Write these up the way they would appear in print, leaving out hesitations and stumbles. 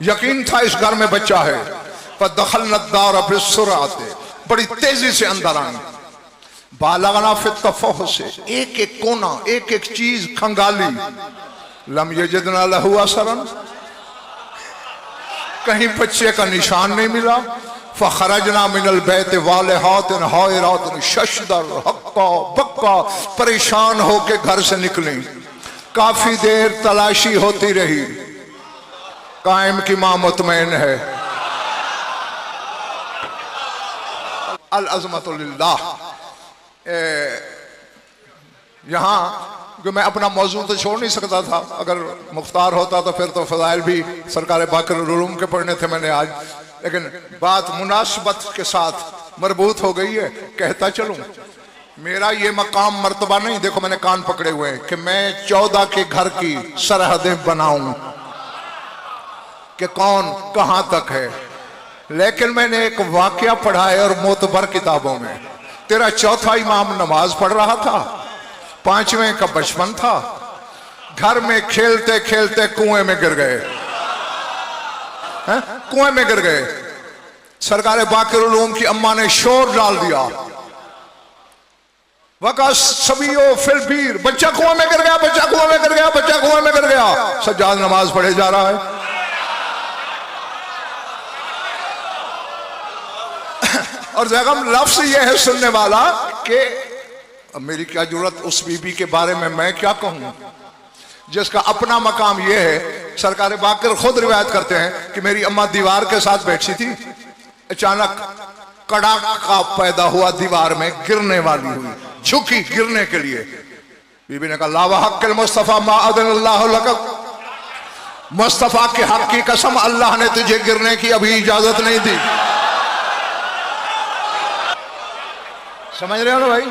यकीन था इस घर में बच्चा है। फदखलनद दार बिस्सुरात, बड़ी तेजी से अंदर आई। बालगना फित तफह से, एक एक कोना एक एक चीज खंगाली। लम यजिदना लहु असरन, कहीं बच्चे का निशान नहीं मिला। फखरजना मिनल बैत वालिहातिन हायरातिन शशदर हक्का बक्का, परेशान होके घर से निकली। काफी देर तलाशी होती रही। कायम की मां मुतमैन है। अल अज़मतु लिल्लाह। यहाँ कि मैं अपना मौजू तो छोड़ नहीं सकता था, अगर मुख्तार होता तो फिर तो फजाइल भी सरकार बाकर उलूम के पढ़ने थे मैंने आज, लेकिन बात मुनासिबत के साथ मरबूत हो गई है। कहता चलूं, मेरा ये मकाम मर्तबा नहीं, देखो मैंने कान पकड़े हुए हैं, कि मैं 14 के घर की सरहदें बनाऊं कि कौन कहां तक है। लेकिन मैंने एक वाकया पढ़ा है और मोतबर किताबों में। तेरा चौथा इमाम नमाज पढ़ रहा था, 5वें का बचपन था, घर में खेलते खेलते कुएं में गिर गए। कुएं में गिर गए। सरकार बाकर उलूम की अम्मा ने शोर डाल दिया, वका सबियो फिल बीर, बच्चा कुएं में गिर गया, बच्चा कुएं में गिर गया, बच्चा कुएं में गिर गया। सज्जाद नमाज पढ़े जा रहा है। और जगम लफ्ज ये है सुनने वाला कि मेरी क्या जरूरत उस बीबी के बारे में मैं क्या कहूं जिसका अपना मकाम ये है। सरकार बाकर खुद रिवायत करते हैं कि मेरी अम्मा दीवार के साथ बैठी थी, अचानक कड़ाका पैदा हुआ, दीवार में गिरने वाली हुई, झुकी गिरने के लिए। बीबी ने कहा ला वहक्किल मुस्तफा मा अदनल्लाहु लक, मुस्तफा के हक की कसम अल्लाह ने तुझे गिरने की अभी इजाजत नहीं दी। समझ रहे हो ना भाई?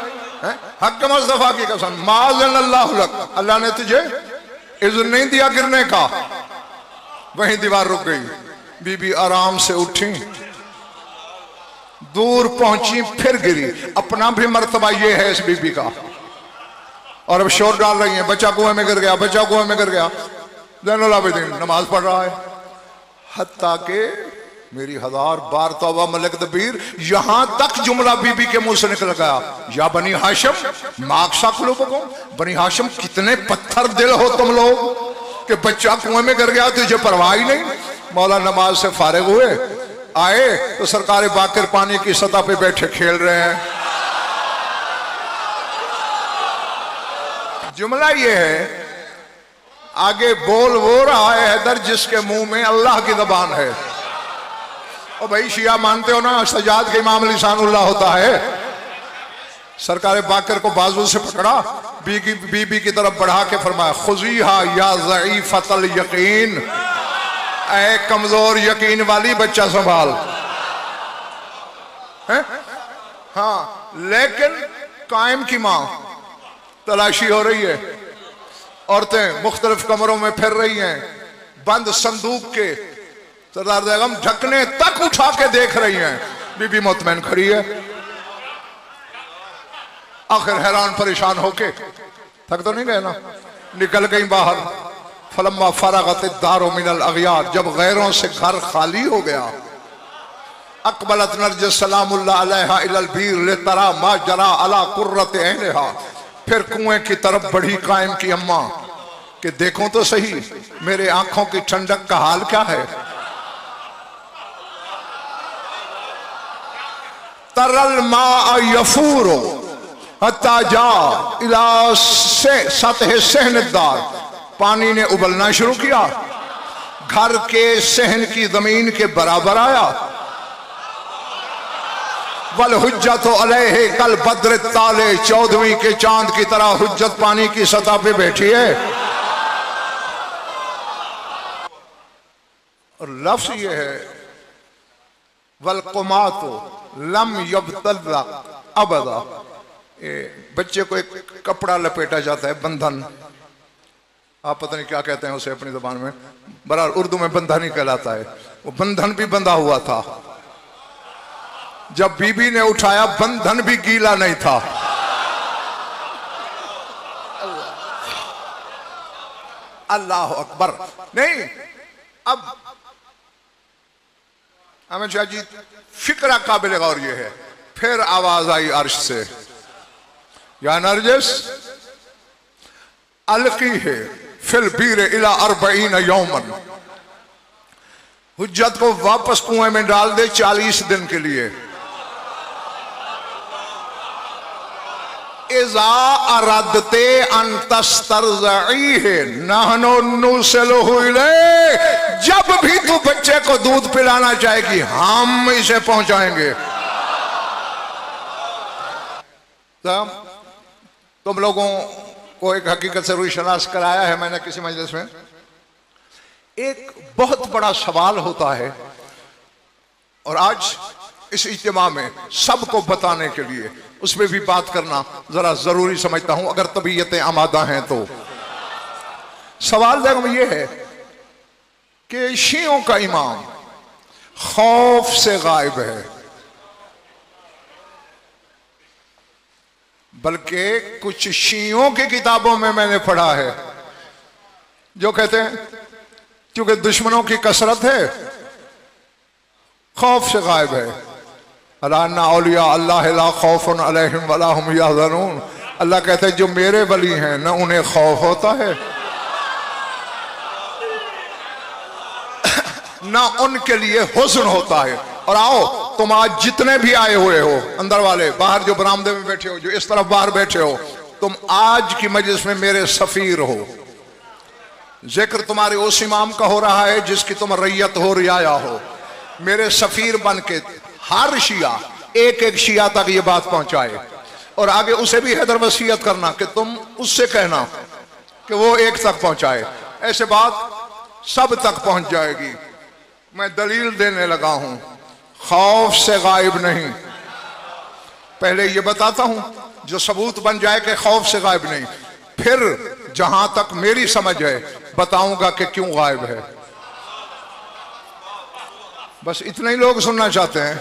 हक मुस्तफा की कसम मा अदनल्लाहु लक, अल्लाह ने तुझे इज़्न नहीं दिया गिरने का। वहीं दीवार रुक गई। बीबी आराम से उठी, दूर पहुंची, फिर गिरी। अपना भी मर्तबा ये है इस बीबी का। और अब शोर डाल रही है, बच्चा कुएं में गिर गया, बच्चा कुएं में गिर गया। ज़ैनुल आबिदीन नमाज पढ़ रहा है। हत्ता के मेरी 1000 बार तौबा मलिक दबीर, यहां तक जुमला बीबी के मुंह से निकल गया, या बनी हाशिम माकसा कुलूबकुम, बनी हाशिम कितने पत्थर दिल हो तुम लोग कि बच्चा कुएं में गिर गया तुझे परवाह ही नहीं। मौला नमाज से फारिग हुए, आए तो सरकार बाकर पानी की सतह पे बैठे खेल रहे हैं। जुमला ये है, आगे बोल वो रहा है हैदर जिसके मुंह में अल्लाह की जबान है। और भाई शिया मानते हो ना सजाद के इमाम लिसानुल्लाह होता है। सरकार बाकर को बाजू से पकड़ा, बीबी की तरफ बढ़ा के फरमाया खुजीहा या ज़ईफ़तल यकीन, ऐ कमजोर यकीन वाली बच्चा संभाल। हाँ, लेकिन कायम की मां तलाशी हो रही है। औरतें मुख्तलिफ कमरों में फिर रही हैं, बंद संदूक के सरदार बेगम ढकने तक उठा के देख रही हैं। बीबी मुतमैन खड़ी है। आखिर हैरान परेशान होके, थक तो नहीं गए ना, निकल गई बाहर। फलम्मा फरगत दारो मिनल अग़यार, जब गैरों से घर खाली हो गया, अक़बलत नरजिस सलामुल्लाह अलैहा इलल बीर लितरा मा जरा अला कुर्रत ऐनिहा, फिर कुएं की तरफ बढ़ी कायम की अम्मा कि देखो तो सही मेरे आंखों की ठंडक का हाल क्या है। तरल मा यफूरो हत्ता जा इला से सतह सहनदार, पानी ने उबलना शुरू किया, घर के सहन की जमीन के बराबर आया। वल हुज्जत अलैहि कल बद्र ताले, 14वीं के चांद की तरह हुज्जत पानी की सतह पे बैठी है। और लफ्ज ये है वल कुमातो लम यब्तल्ला अबदा, बच्चे को एक कपड़ा लपेटा जाता है, बंधन, आप पता नहीं क्या कहते हैं उसे अपनी जुबान में, बहरहाल उर्दू में बंधन ही कहलाता है। वो बंधन भी बंधा हुआ था, जब बीबी ने उठाया बंधन भी गीला नहीं था। अल्लाह अकबर। नहीं, अब हमें शाह जी फिक्रा काबिल गौर ये है। फिर आवाज आई अर्श से, या नरजिस अलकी है फिल बीर इला अरबईन यौमन, हुज्जत को वापस कुएं में डाल दे 40 दिन के लिए। इज़ा अरदते अन तस्तरज़ईहे नहनु नुसिलुहु इलैक, जब भी तू बच्चे को दूध पिलाना चाहेगी हम इसे पहुंचाएंगे। तुम लोगों को एक हकीकत से रुशनास कराया है मैंने किसी मजलिस में। एक बहुत बड़ा सवाल होता है और आज इस इज्तिमा में सबको बताने के लिए उस पर भी बात करना जरा जरूरी समझता हूं, अगर तबीयतें आमादा हैं तो। सवाल देखो ये है कि शियों का इमाम खौफ से गायब है, बल्कि कुछ शियों की किताबों में मैंने पढ़ा है जो कहते हैं क्योंकि दुश्मनों की कसरत है खौफ से गायब है। अल्लाह औलिया अल्लाह ला खौफुन अलैहिम वला हुम यहज़नून, अल्लाह कहते हैं जो मेरे वली हैं न उन्हें खौफ होता है ना उनके लिए हुज़्न होता है। और आओ तुम आज जितने भी आए हुए हो, अंदर वाले, बाहर जो बरामदे में बैठे हो, जो इस तरफ बाहर बैठे हो, तुम आज की मजलिस में मेरे सफीर हो। जिक्र तुम्हारे उस इमाम का हो रहा है जिसकी तुम रैयत हो, रियाया हो। मेरे सफीर बन के हर शिया एक एक शिया तक ये बात पहुंचाए और आगे उसे भी हैदर वसीयत करना कि तुम उससे कहना कि वो एक तक पहुंचाए। ऐसे बात सब तक पहुंच जाएगी। मैं दलील देने लगा हूं, खौफ से गायब नहीं। पहले ये बताता हूं जो सबूत बन जाए कि खौफ से गायब नहीं, फिर जहां तक मेरी समझ है बताऊंगा कि क्यों गायब है। बस इतने ही लोग सुनना चाहते हैं।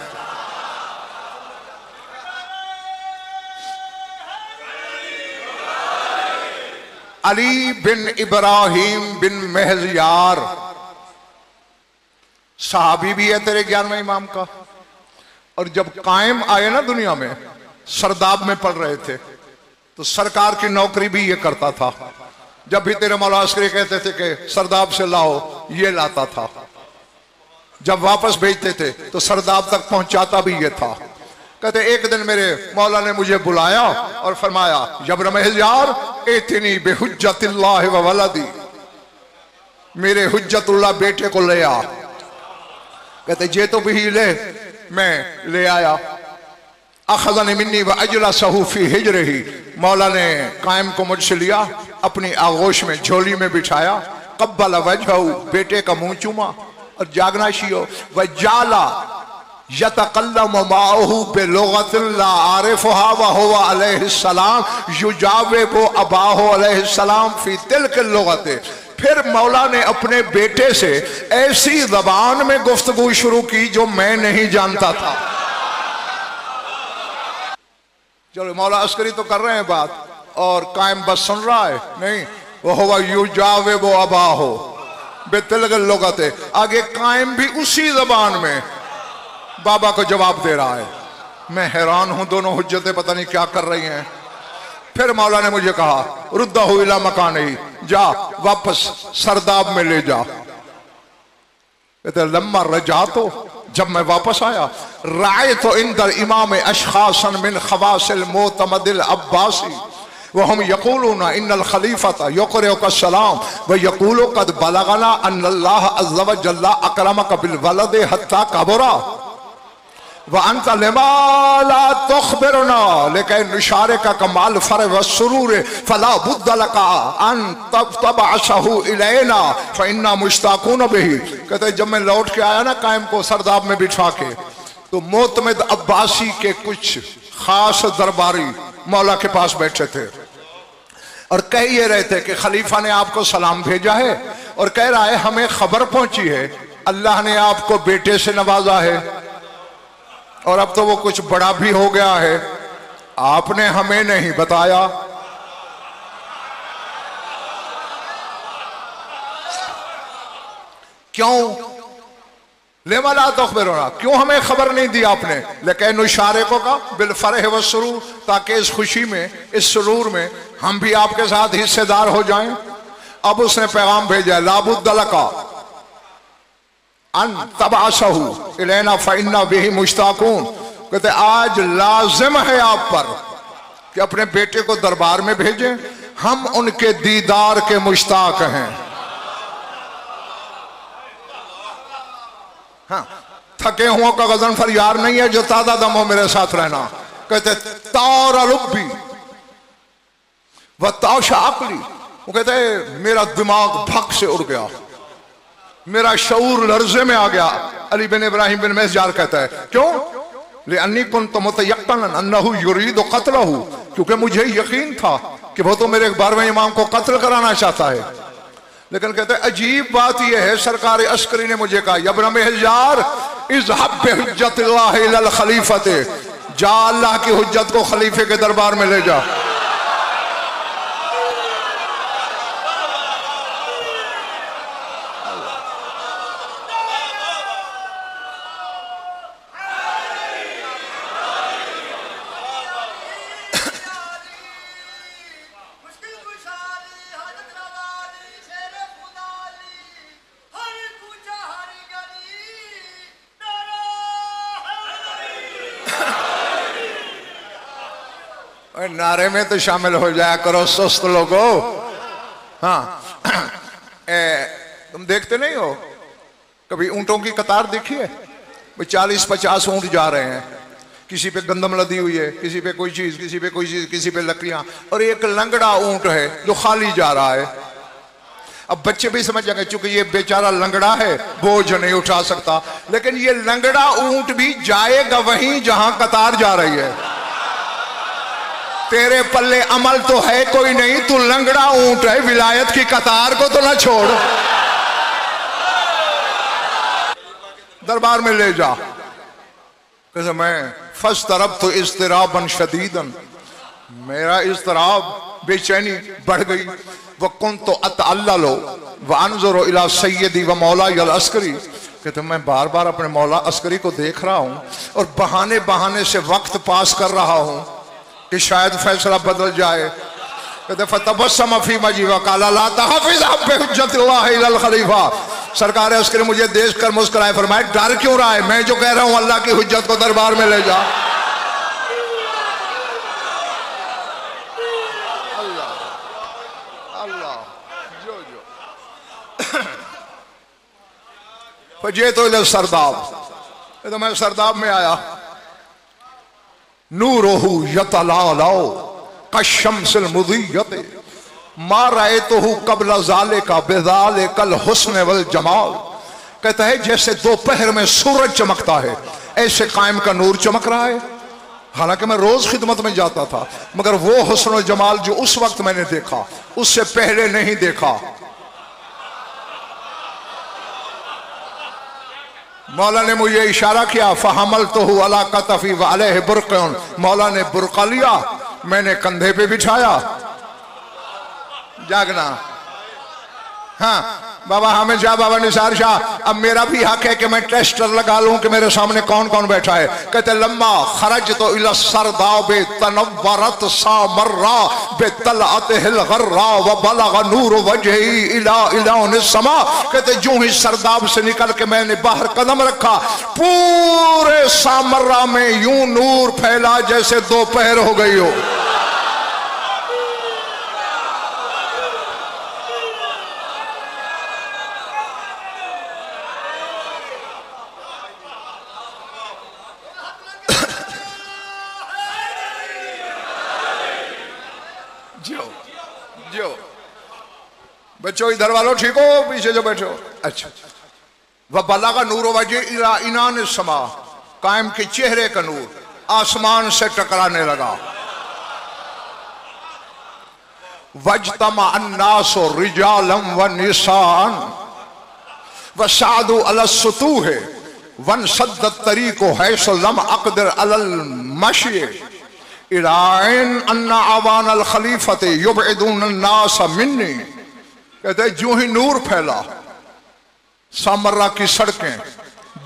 अली बिन इब्राहिम बिन महज़यार सहाबी भी है तेरे 11वें इमाम का, और जब कायम आए ना दुनिया में, सरदाब में पढ़ रहे थे तो सरकार की नौकरी भी ये करता था। जब भी तेरे मौला अस्करी कहते थे कि सरदाब से लाओ, ये लाता था। जब वापस भेजते थे तो सरदाब तक पहुंचाता भी ये था। कहते एक दिन मेरे मौला ने मुझे बुलाया और फरमाया, जबर महज़यार इतनी बेहुज्जतिल्लाह व वलदी, मेरे हुज्जतुल्लाह बेटे को ले आ। कहते जे तो भी ले, मैं ले आया। अखज़नी मिन्नी व अजलसहु फी हिजरिही, मौला ने कायम को मुझसे लिया, अपनी आगोश में झोली में बिठाया। कब्बल वजहू, बेटे का मुंह चूमा और जागना शियो। व जाला यतकल्लमु माअहू बिलुगतिन ला आरिफुहा व हुवा अलैहिस्सलाम युजाविबु अबाहु अलैहिस्सलाम फी तिलकल लुगति। फिर मौला ने अपने बेटे से ऐसी ज़बान में गुफ्तगू शुरू की जो मैं नहीं जानता था। चलो मौला अस्करी तो कर रहे हैं बात और कायम बस सुन रहा है, नहीं। वो हुवा युजाविबु अबाहु बितिलकल लुगति, आगे कायम भी उसी ज़बान में बाबा को जवाब दे रहा है। मैं हैरान हूं, दोनों हुज्जतें पता नहीं क्या कर रही हैं। फिर मौला ने मुझे कहा, रुद्दहु इला मकानिही, जा वापस सरदाब में ले जा। कहते लम्मा रजा, तो जब मैं वापस आया, राय तो इंदर इमाम अशखासन मिन खवासिल मोतमदिल अब्बासी वहम यकूलूना इन्नल खलीफता युक़रिउका सलाम व यकूलु क़द बलगना अन्नल्लाह अज़्ज़ व जल्ला अकरमका बिल वलदि हत्ता कबरा व अंत लिमा ला तुख़बिरुना लेकिन नुशारिका कमाल फर व सुरूर फला बुद्द लका अन तबअसहु इलैना फ़इन्ना मुश्ताक़ून बिही। कहते जब मैं लौट के आया ना कायम को सरदाब में बिठा के, तो मोतमिद अब्बासी के कुछ खास दरबारी मौला के पास बैठे थे और कह ये रहे थे कि खलीफा ने आपको सलाम भेजा है और कह रहा है हमें खबर पहुंची है अल्लाह ने आपको बेटे से नवाजा है और अब तो वो कुछ बड़ा भी हो गया है, आपने हमें नहीं बताया। क्यों? लिमा ला तुखबिरूना, क्यों हमें खबर नहीं दी आपने? लेकिन इशारे को का बिलफरह व सुरूर, ताकि इस खुशी में, इस सुरूर में हम भी आपके साथ हिस्सेदार हो जाएं। अब उसने पैगाम भेजा, लाबुद्दलका अन तबासहु इलैना फइन्ना बिही मुश्ताकून। कहते आज लाजिम है आप पर कि अपने बेटे को दरबार में भेजें, हम उनके दीदार के मुश्ताक हैं। हाँ, थके हुओं का गजन फरियाद नहीं है, जो ताजा दम हो मेरे साथ रहना। कहते तार अलुब्बी व ताशा अक्ली, वो कहते मेरा दिमाग भक से उड़ गया, मेरा शऊर लर्जे में आ गया। अली बिन इब्राहिम बिन महजार कहता है क्यों? लिअन्नी कुन्तु मुतयक्किनन अन्नहु युरीदु क़त्लहु, क्योंकि मुझे यकीन था कि वो तो मेरे 12वें इमाम को कत्ल कराना चाहता है। लेकिन कहते हैं अजीब बात यह है, सरकार अस्करी ने मुझे कहा, यब्न महजार इज़हब बिहुज्जतिल्लाह इलल खलीफते, जा अल्लाह की हुज्जत को खलीफे के दरबार में ले जा। नारे में तो शामिल हो जाया करो सुस्त लोगो। हाँ, तुम देखते नहीं हो कभी ऊंटों की कतार देखी है? 40-50 ऊंट जा रहे हैं, किसी पे गंदम लदी हुई है, किसी पे कोई चीज, किसी पे कोई चीज, किसी पे लकड़ियां, और एक लंगड़ा ऊंट है जो खाली जा रहा है। अब बच्चे भी समझ जाएंगे चूंकि ये बेचारा लंगड़ा है, बोझ नहीं उठा सकता, लेकिन ये लंगड़ा ऊंट भी जाएगा वहीं जहां कतार जा रही है। तेरे पल्ले अमल तो है कोई नहीं, तू लंगड़ा ऊंट है, विलायत की कतार को तो ना छोड़, दरबार में ले जा। कैसे मैं फस तरफ तो इज़्तिराबन शदीदन, मेरा इज़्तिराब बेचैनी बढ़ गई। वकुन तो अतअल्ललो व अनज़ुरु इला सय्यदी व मौलाई अल अस्करी, कहते मैं बार बार अपने मौला अस्करी को देख रहा हूं और बहाने बहाने से वक्त पास कर रहा हूं कि शायद फैसला बदल जाए। कहते फतबस्सम फी वजही व क़ाला ला तहफ़िज़ बिहुज्जतिल्लाह इलल खलीफा, सरकार अस्करी मुझे देख कर मुस्कुराए, फरमाए डर क्यों रहा है, मैं जो कह रहा हूं अल्लाह की हुज्जत को दरबार में ले जा। अल्लाह अल्लाह जो फजे तो इले सरदाब, तो मैं सरदाब में आया। नूरुहु यतलालाओ कशम्सिल मुज़ीयत मा रअयतुहु क़ब्ल ज़ालिका बिज़ालिकल हुस्न वल जमाल, कहता है जैसे दोपहर में सूरज चमकता है ऐसे कायम का नूर चमक रहा है। हालांकि मैं रोज खिदमत में जाता था, मगर वो हुस्न और जमाल जो उस वक्त मैंने देखा उससे पहले नहीं देखा। मौला ने मुझे इशारा किया, फहमल तो हु अला कतफी व अलैहि बुरक़ुन, मौला ने बुरक़ा लिया, मैंने कंधे पे बिछाया। जागना। हाँ बाबा हामिद शाह, बाबा निसार शाह, अब मेरा भी हक है कि मैं टेस्टर लगा लूं कि मेरे सामने कौन कौन बैठा है। कहते लम्मा खरज तो इला सरदाब तनव्वरत सामर्रा बितलअतिल गर्रा व बलग नूर वजही इला इलाउन समा, कहते जो ही सरदाब से निकल के मैंने बाहर कदम रखा, पूरे सामर्रा में यूं नूर फैला जैसे दोपहर हो गई हो। बच्चों इधर वालों ठीक हो, पीछे जो बैठे हो। अच्छा, वह बलगा नूर वजह इला इनान समा, कायम के चेहरे का नूर आसमान से टकराने लगा। वजतमा अन्नास रिजालम व निसान व सादु अल सुतूह वन सद्दत तरीको है सलम अकदर अलल मशी इलाइन अन्ना आवान अल खलीफते युबइदुन अन्नास मिन्नी, कहते जो ही नूर फैला, सामर्रा की सड़कें